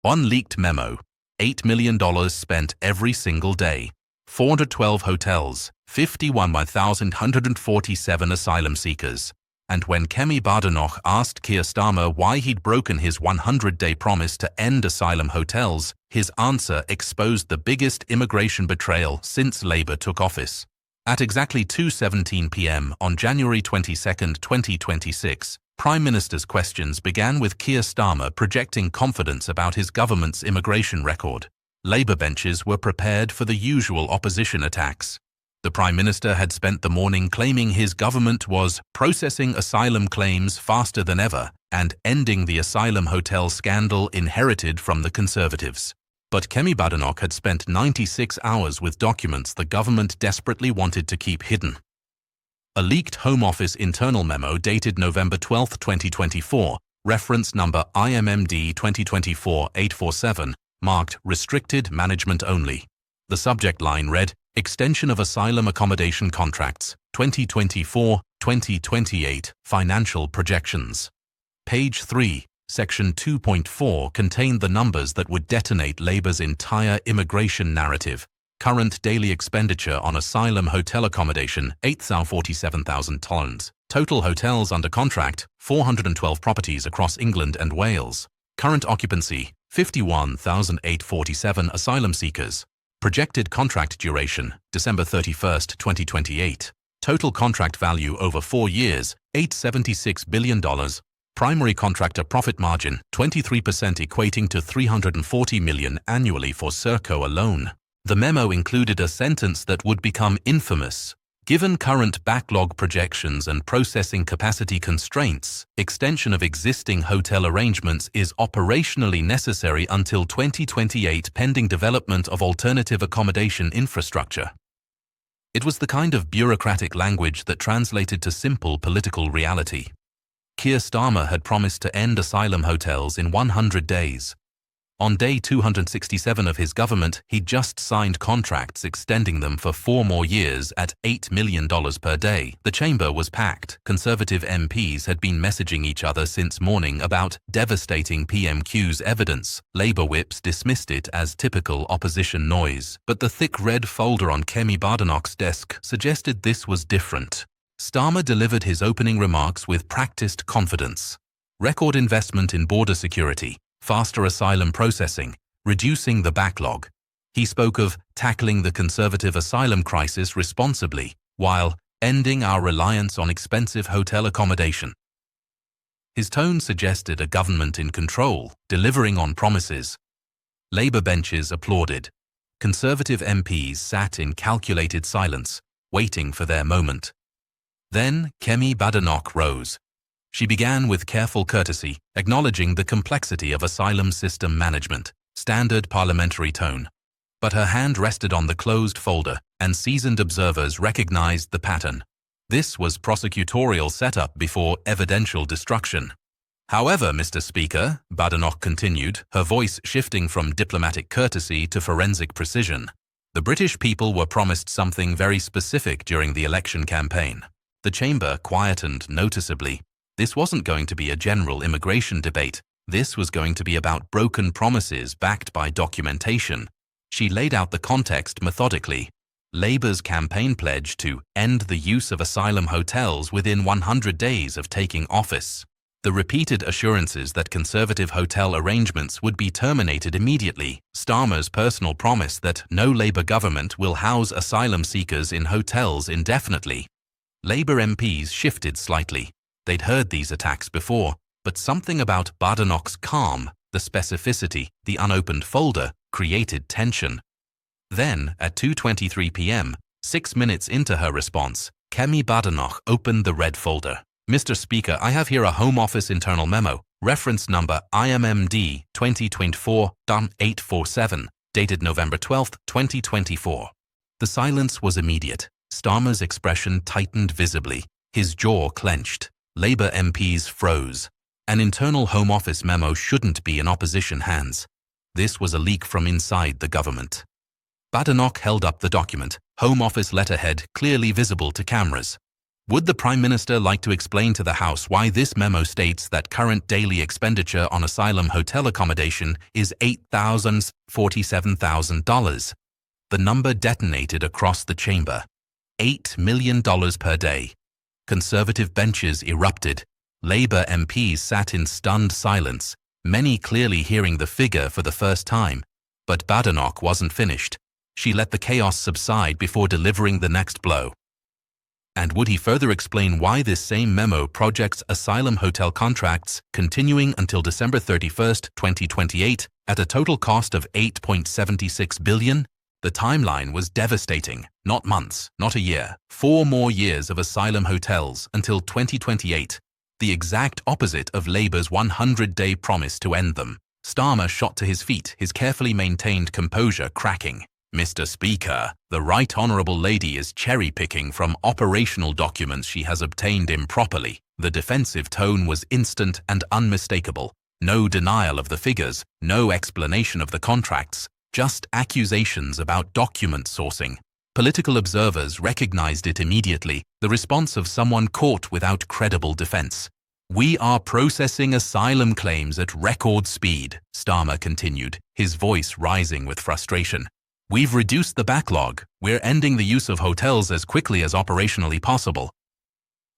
One leaked memo, $8 million spent every single day, 412 hotels, 51,147 asylum seekers. And when Kemi Badenoch asked Keir Starmer why he'd broken his 100-day promise to end asylum hotels, his answer exposed the biggest immigration betrayal since Labour took office. At exactly 2:17 p.m. on January 22, 2026, Prime Minister's questions began with Keir Starmer projecting confidence about his government's immigration record. Labour benches were prepared for the usual opposition attacks. The Prime Minister had spent the morning claiming his government was processing asylum claims faster than ever and ending the asylum hotel scandal inherited from the Conservatives. But Kemi Badenoch had spent 96 hours with documents the government desperately wanted to keep hidden. A leaked Home Office internal memo dated November 12, 2024, reference number IMMD 2024-847, marked Restricted Management Only. The subject line read, Extension of Asylum Accommodation Contracts, 2024-2028, Financial Projections. Page 3, Section 2.4 contained the numbers that would detonate Labour's entire immigration narrative. Current daily expenditure on asylum hotel accommodation, £847,000. Total hotels under contract, 412 properties across England and Wales. Current occupancy, 51,847 asylum seekers. Projected contract duration, December 31, 2028. Total contract value over 4 years, $876 billion. Primary contractor profit margin, 23% equating to $340 million annually for Serco alone. The memo included a sentence that would become infamous. Given current backlog projections and processing capacity constraints, extension of existing hotel arrangements is operationally necessary until 2028 pending development of alternative accommodation infrastructure. It was the kind of bureaucratic language that translated to simple political reality. Keir Starmer had promised to end asylum hotels in 100 days. On day 267 of his government, he'd just signed contracts extending them for 4 more years at $8 million per day. The chamber was packed. Conservative MPs had been messaging each other since morning about devastating PMQs evidence. Labour whips dismissed it as typical opposition noise, but the thick red folder on Kemi Badenoch's desk suggested this was different. Starmer delivered his opening remarks with practiced confidence. Record investment in border security, faster asylum processing, reducing the backlog. He spoke of tackling the Conservative asylum crisis responsibly, while ending our reliance on expensive hotel accommodation. His tone suggested a government in control, delivering on promises. Labour benches applauded. Conservative MPs sat in calculated silence, waiting for their moment. Then Kemi Badenoch rose. She began with careful courtesy, acknowledging the complexity of asylum system management, standard parliamentary tone. But her hand rested on the closed folder, and seasoned observers recognized the pattern. This was prosecutorial setup before evidential destruction. However, Mr. Speaker, Badenoch continued, her voice shifting from diplomatic courtesy to forensic precision, the British people were promised something very specific during the election campaign. The chamber quietened noticeably. This wasn't going to be a general immigration debate. This was going to be about broken promises backed by documentation. She laid out the context methodically. Labour's campaign pledge to end the use of asylum hotels within 100 days of taking office. The repeated assurances that Conservative hotel arrangements would be terminated immediately. Starmer's personal promise that no Labour government will house asylum seekers in hotels indefinitely. Labour MPs shifted slightly. They'd heard these attacks before, but something about Badenoch's calm, the specificity, the unopened folder, created tension. Then, at 2:23 p.m., 6 minutes into her response, Kemi Badenoch opened the red folder. Mr. Speaker, I have here a Home Office internal memo, reference number IMMD 2024-847, dated November 12, 2024. The silence was immediate. Starmer's expression tightened visibly. His jaw clenched. Labour MPs froze. An internal Home Office memo shouldn't be in opposition hands. This was a leak from inside the government. Badenoch held up the document, Home Office letterhead clearly visible to cameras. Would the Prime Minister like to explain to the House why this memo states that current daily expenditure on asylum hotel accommodation is $8,047,000? The number detonated across the chamber. $8 million per day. Conservative benches erupted. Labour MPs sat in stunned silence, many clearly hearing the figure for the first time. But Badenoch wasn't finished. She let the chaos subside before delivering the next blow. And would he further explain why this same memo projects asylum hotel contracts continuing until December 31st, 2028 at a total cost of $8.76 billion? The timeline was devastating. Not months, not a year. 4 more years of asylum hotels until 2028. The exact opposite of Labour's 100-day promise to end them. Starmer shot to his feet, his carefully maintained composure cracking. Mr. Speaker, the Right Honourable Lady is cherry-picking from operational documents she has obtained improperly. The defensive tone was instant and unmistakable. No denial of the figures, no explanation of the contracts, just accusations about document sourcing. Political observers recognized it immediately, the response of someone caught without credible defense. "We are processing asylum claims at record speed," Starmer continued, his voice rising with frustration. "We've reduced the backlog. We're ending the use of hotels as quickly as operationally possible."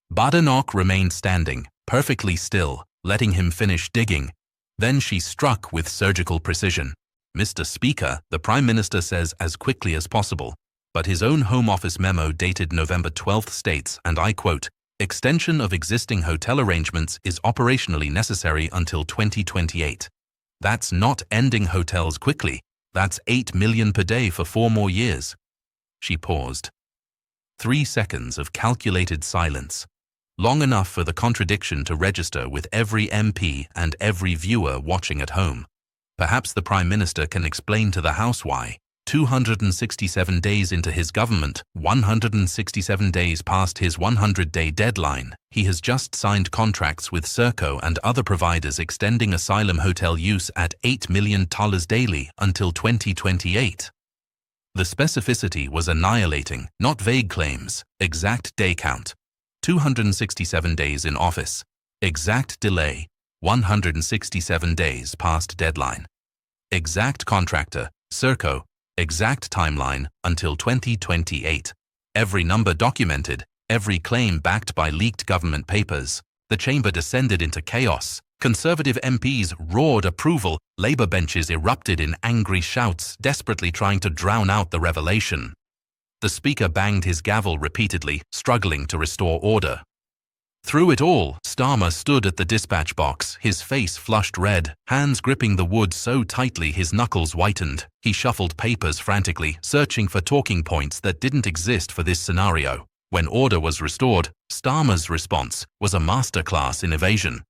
Badenoch remained standing, perfectly still, letting him finish digging. Then she struck with surgical precision. "Mr. Speaker, the Prime Minister says as quickly as possible. But his own Home Office memo dated November 12th states, and I quote, "Extension of existing hotel arrangements is operationally necessary until 2028. That's not ending hotels quickly. That's $8 million per day for 4 more years." She paused. 3 seconds of calculated silence. Long enough for the contradiction to register with every MP and every viewer watching at home. Perhaps the Prime Minister can explain to the House why, 267 days into his government, 167 days past his 100-day deadline, he has just signed contracts with Serco and other providers extending asylum hotel use at $8 million daily until 2028. The specificity was annihilating, not vague claims, exact day count. 267 days in office. Exact delay, 167 days past deadline. Exact contractor, Serco, exact timeline until 2028. Every number documented, every claim backed by leaked government papers. The chamber descended into chaos. Conservative MPs roared approval. Labour benches erupted in angry shouts, desperately trying to drown out the revelation. The Speaker banged his gavel repeatedly, struggling to restore order. Through it all, Starmer stood at the dispatch box, his face flushed red, hands gripping the wood so tightly his knuckles whitened. He shuffled papers frantically, searching for talking points that didn't exist for this scenario. When order was restored, Starmer's response was a masterclass in evasion.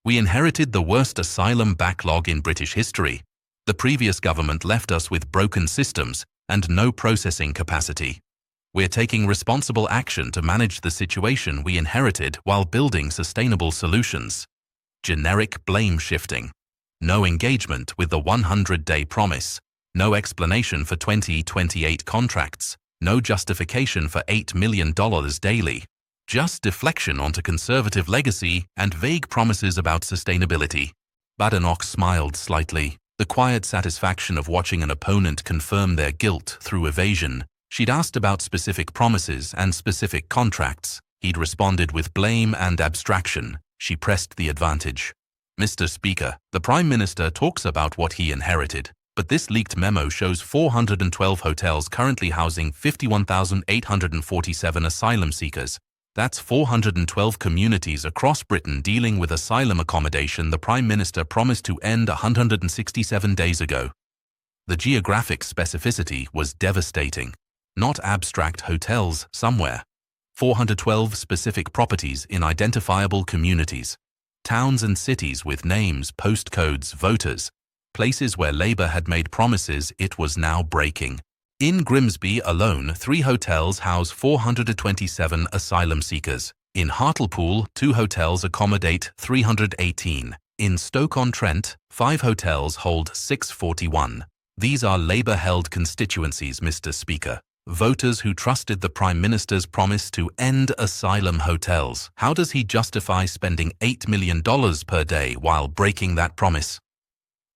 "We inherited the worst asylum backlog in British history. The previous government left us with broken systems and no processing capacity. We're taking responsible action to manage the situation we inherited while building sustainable solutions." Generic blame shifting. No engagement with the 100-day promise. No explanation for 2028 contracts. No justification for $8 million daily. Just deflection onto Conservative legacy and vague promises about sustainability. Badenoch smiled slightly, the quiet satisfaction of watching an opponent confirm their guilt through evasion. She'd asked about specific promises and specific contracts. He'd responded with blame and abstraction. She pressed the advantage. "Mr. Speaker, the Prime Minister talks about what he inherited, but this leaked memo shows 412 hotels currently housing 51,847 asylum seekers. That's 412 communities across Britain dealing with asylum accommodation the Prime Minister promised to end 167 days ago." The geographic specificity was devastating. Not abstract hotels somewhere. 412 specific properties in identifiable communities. Towns and cities with names, postcodes, voters. Places where Labour had made promises it was now breaking. In Grimsby alone, 3 hotels house 427 asylum seekers. In Hartlepool, 2 hotels accommodate 318. In Stoke-on-Trent, 5 hotels hold 641. These are Labour-held constituencies, Mr. Speaker. Voters who trusted the Prime Minister's promise to end asylum hotels. How does he justify spending $8 million per day while breaking that promise?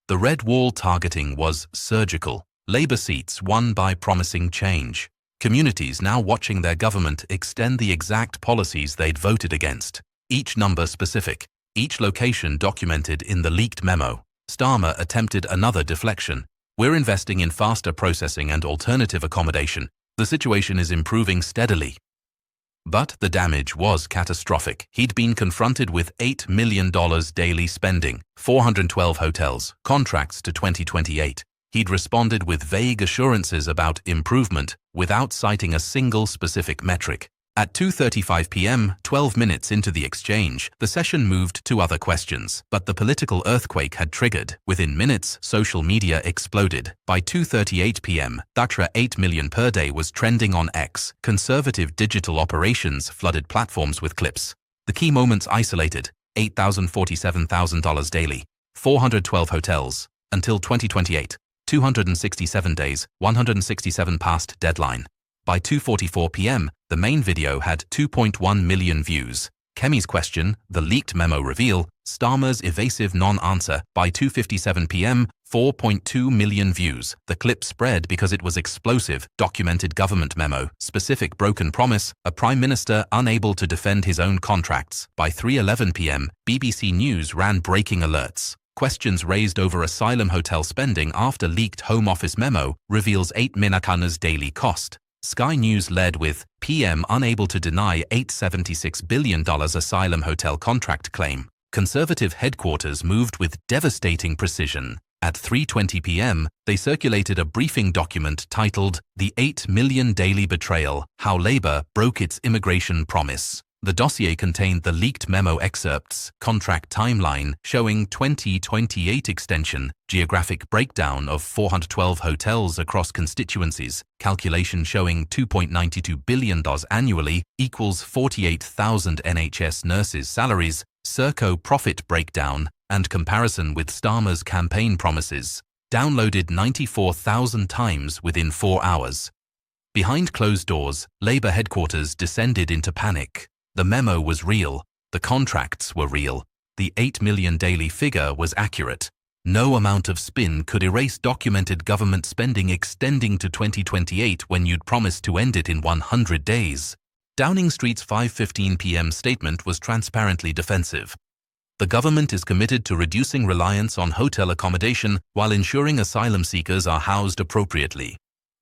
The red wall targeting was surgical. Labour seats won by promising change. Communities now watching their government extend the exact policies they'd voted against. Each number specific, each location documented in the leaked memo. Starmer attempted another deflection. We're investing in faster processing and alternative accommodation. The situation is improving steadily. But the damage was catastrophic. He'd been confronted with $8 million daily spending, 412 hotels, contracts to 2028. He'd responded with vague assurances about improvement without citing a single specific metric. At 2:35 p.m., 12 minutes into the exchange, the session moved to other questions, but the political earthquake had triggered. Within minutes, social media exploded. By 2:38 p.m., Datra 8 million per day was trending on X. Conservative digital operations flooded platforms with clips. The key moments isolated: $8,047,000 daily, 412 hotels, until 2028, 267 days, 167 past deadline. By 2:44 p.m., the main video had 2.1 million views. Kemi's question, the leaked memo reveal, Starmer's evasive non-answer. By 2:57 p.m., 4.2 million views. The clip spread because it was explosive, documented government memo, specific broken promise, a prime minister unable to defend his own contracts. By 3:11 p.m., BBC News ran breaking alerts. Questions raised over asylum hotel spending after leaked Home Office memo reveals $8 million daily cost. Sky News led with PM unable to deny $876 billion asylum hotel contract claim. Conservative headquarters moved with devastating precision. At 3:20 p.m., they circulated a briefing document titled The 8 Million Daily Betrayal: How Labour Broke Its Immigration Promise. The dossier contained the leaked memo excerpts, contract timeline showing 2028 extension, geographic breakdown of 412 hotels across constituencies, calculation showing $2.92 billion annually equals 48,000 NHS nurses' salaries, Serco profit breakdown, and comparison with Starmer's campaign promises. Downloaded 94,000 times within 4 hours. Behind closed doors, Labour headquarters descended into panic. The memo was real, the contracts were real, the 8 million daily figure was accurate. No amount of spin could erase documented government spending extending to 2028 when you'd promised to end it in 100 days. Downing Street's 5:15 p.m. statement was transparently defensive. The government is committed to reducing reliance on hotel accommodation while ensuring asylum seekers are housed appropriately.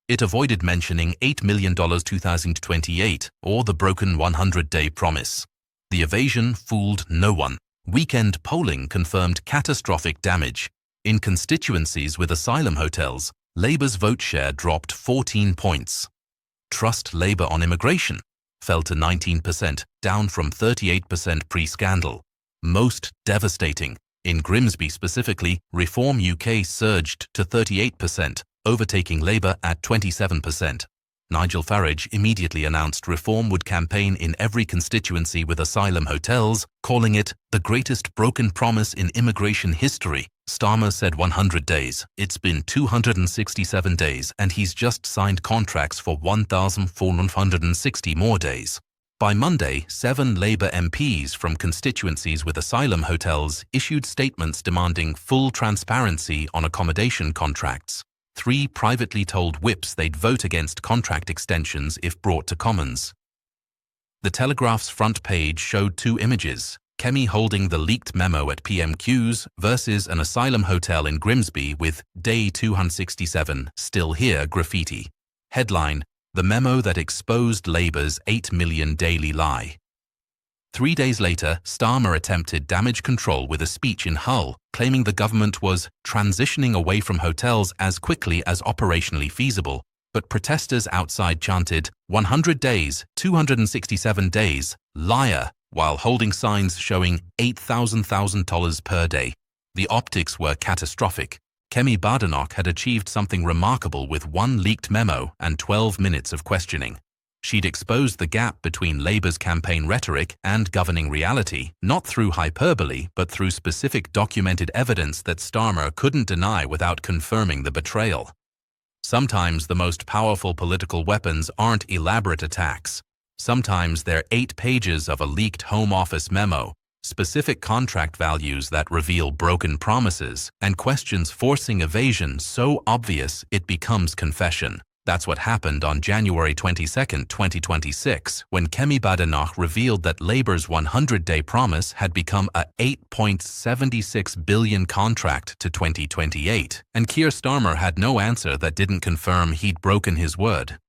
It avoided mentioning $8 million 2028 or the broken 100-day promise. The evasion fooled no one. Weekend polling confirmed catastrophic damage. In constituencies with asylum hotels, Labour's vote share dropped 14 points. Trust Labour on immigration fell to 19%, down from 38% pre-scandal. Most devastating. In Grimsby specifically, Reform UK surged to 38%. Overtaking Labour at 27%. Nigel Farage immediately announced Reform would campaign in every constituency with asylum hotels, calling it the greatest broken promise in immigration history. Starmer said 100 days. It's been 267 days and he's just signed contracts for 1,460 more days. By Monday, 7 Labour MPs from constituencies with asylum hotels issued statements demanding full transparency on accommodation contracts. 3 privately told whips they'd vote against contract extensions if brought to Commons. The Telegraph's front page showed 2 images, Kemi holding the leaked memo at PMQs versus an asylum hotel in Grimsby with Day 267, Still Here graffiti. Headline, the memo that exposed Labour's 8 million daily lie. 3 days later, Starmer attempted damage control with a speech in Hull, claiming the government was transitioning away from hotels as quickly as operationally feasible, but protesters outside chanted, 100 days, 267 days, liar, while holding signs showing $8,000 per day. The optics were catastrophic. Kemi Badenoch had achieved something remarkable with 1 leaked memo and 12 minutes of questioning. She'd exposed the gap between Labour's campaign rhetoric and governing reality, not through hyperbole, but through specific documented evidence that Starmer couldn't deny without confirming the betrayal. Sometimes the most powerful political weapons aren't elaborate attacks. Sometimes they're 8 pages of a leaked Home Office memo, specific contract values that reveal broken promises, and questions forcing evasion so obvious it becomes confession. That's what happened on January 22, 2026, when Kemi Badenoch revealed that Labour's 100-day promise had become a $8.76 billion contract to 2028, and Keir Starmer had no answer that didn't confirm he'd broken his word.